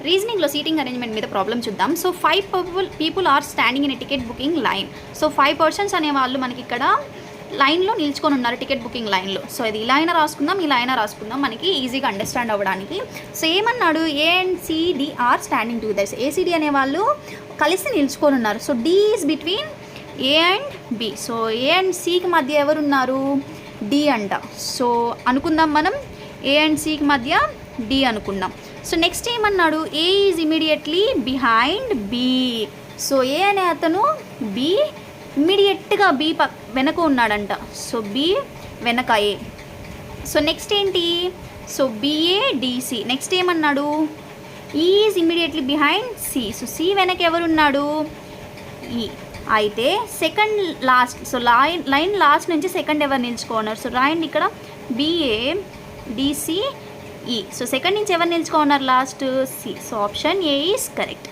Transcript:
రీజనింగ్లో seating arrangement మీద problem చూద్దాం. So 5 people are standing in ticket booking line. So 5 persons అనే వాళ్ళు మనకి ఇక్కడ లైన్లో నిల్చుకొని ఉన్నారు టికెట్ బుకింగ్ లైన్లో. సో ఇది ఇలా అయినా రాసుకుందాం, ఇలా అయినా రాసుకుందాం, మనకి ఈజీగా అండర్స్టాండ్ అవ్వడానికి. సో ఏమన్నాడు, A and CD are standing together. ACD అనే వాళ్ళు కలిసి నిల్చుకొని ఉన్నారు. So D is between A and B. So A and సికి మధ్య ఎవరున్నారు, డి అంట. సో అనుకుందాం మనం ఏ అండ్ సికి మధ్య డి అనుకుందాం. సో నెక్స్ట్ ఏమన్నాడు, A is immediately behind B. So A అనే అతను బి ఇమ్మీడియట్గా బి వెనక ఉన్నాడంట. సో బి వెనక ఏ. సో నెక్స్ట్ ఏంటి, సో బిఏ డిసి. నెక్స్ట్ ఏమన్నాడు, is immediately behind C. So C వెనక ఎవరున్నాడు, ఈ. అయితే second last, so line last నుంచి సెకండ్ ఎవరు నిల్చుకున్నారు. సో రాయండి ఇక్కడ BA DC E. So second నుంచి ఎవరు నిల్చుకున్నారు, last C. So option A is correct.